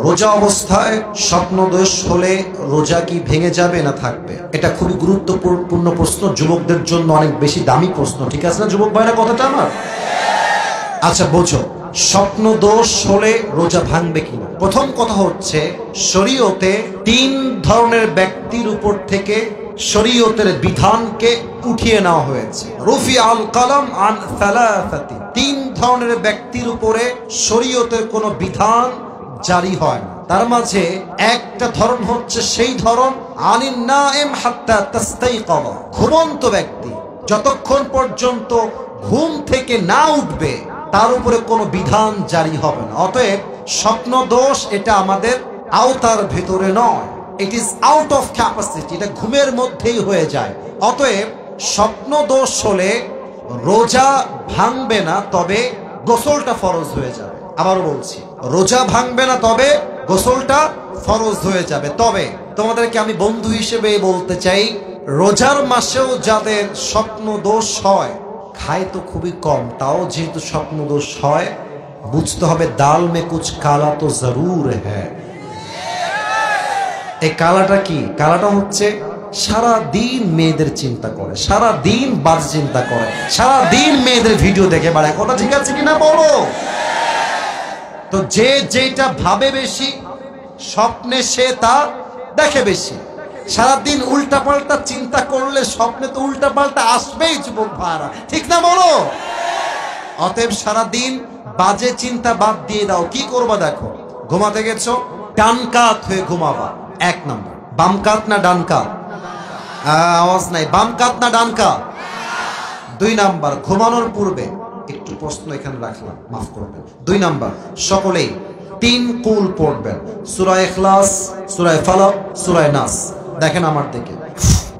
রোজা অবস্থায় স্বপ্নদোষ হলে রোজা কি ভেঙে যাবে না থাকবে? এটা খুবই গুরুত্বপূর্ণ প্রশ্ন, যুবকদের জন্য অনেক বেশি দামি প্রশ্ন। ঠিক আছে না যুবক ভাইরা কথাটা আমার? আচ্ছা বোঝো, স্বপ্নদোষ হলে রোজা ভাঙবে কিনা। প্রথম কথা হচ্ছে, শরীয়তে 3 ধরনের ব্যক্তির উপর থেকে শরীয়তের বিধানকে উঠিয়ে নেওয়া হয়েছে। রুফি আল কালাম আন সালাসাতি, 3 ধরনের ব্যক্তির উপরে শরীয়তের কোনো বিধান জারি হয় না। তার মাঝে একটা ধরন হচ্ছে সেই ধরন আনিন নাইম হাত্তা তাস্তাইকায, ঘুমন্ত ব্যক্তি যতক্ষণ পর্যন্ত ঘুম থেকে না উঠবে তার উপরে কোনো বিধান জারি হবে না। অতএব স্বপ্নদোষ এটা আমাদের আওতার ভেতরে নয়, it is out of capacity, এটা ঘুমের মধ্যেই হয়ে যায়। অতএব স্বপ্নদোষ হলে রোজা ভাঙবে না, তবে গোসলটা ফরজ হয়ে যাবে। আবারও বলছি, রোজা ভাঙবে না, তবে গোসলটা ফরজ হয়ে যাবে। তবে তোমাদেরকে আমি বন্ধু হিসেবে বলতে চাই, রোজার মাসেও যাদের স্বপ্নদোষ হয়, খায় তো খুবই কম, তাও যেহেতু স্বপ্নদোষ হয়, বুঝতে হবে দাল মে কুছ কালা তো জরুর হ্যায়। এই কালাটা কি? কালাটা হচ্ছে সারা দিন মেয়েদের চিন্তা করে, সারা দিন বাজ চিন্তা করে, সারা দিন মেয়েদের ভিডিও দেখে বেড়ায়। কথা ঠিক আছে কিনা বলো? তো যে যেটা ভাবে বেশি, স্বপ্নে সে তা দেখে বেশি। সারাদিন উল্টাপাল্টা চিন্তা করলে স্বপ্নে তো উল্টাপাল্টা আসবেই যুবক ভাইরা, ঠিক না বলো? অতএব সারাদিন বাজে চিন্তা বাদ দিয়ে দাও। কি করবা দেখো, ঘুমাতে গেছো, ডান কাত হয়ে ঘুমাবা। 1 নাম্বার। বাম কাত না ডান কাত? আওয়াজ নাই। বাম কাত না ডান কাত? 2 নাম্বার, ঘুমানোর পূর্বে একটু প্রশ্ন এখানে রাখলাম, মাফ করবেন। 2 নাম্বার, সকলেই 3 কুল পড়বেন, সূরা ইখলাস, সূরা ফালাক, সূরা নাস। দেখেন আমার দিকে,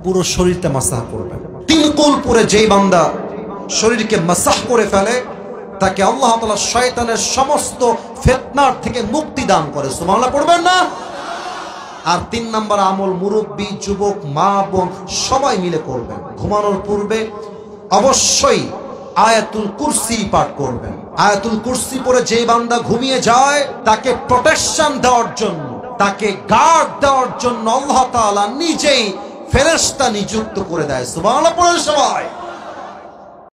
পুরো শরীরটা মাসাহ করবেন। 3 কুল পড়ে যেই বান্দা শরীরকে মাসাহ করে ফেলে, তাকে আল্লাহ তাআলা শয়তানের সমস্ত ফিতনার থেকে মুক্তি দান করে। সুবহানাল্লাহ পড়বেন না? আর 3 নাম্বার আমল মুরব্বী, যুবক, মা, বোন সবাই মিলে করবেন। ঘুমানোর পূর্বে অবশ্যই আয়াতুল কুরসি পাঠ করবেন। আয়াতুল কুরসি পড়ে যে বান্দা ঘুমিয়ে যায়, তাকে প্রোটেকশন দেওয়ার জন্য, তাকে গার্ড দেওয়ার জন্য আল্লাহ তাআলা নিজেই ফেরেশতা নিযুক্ত করে দেয়। সুবহানাল্লাহ পড়েন সবাই।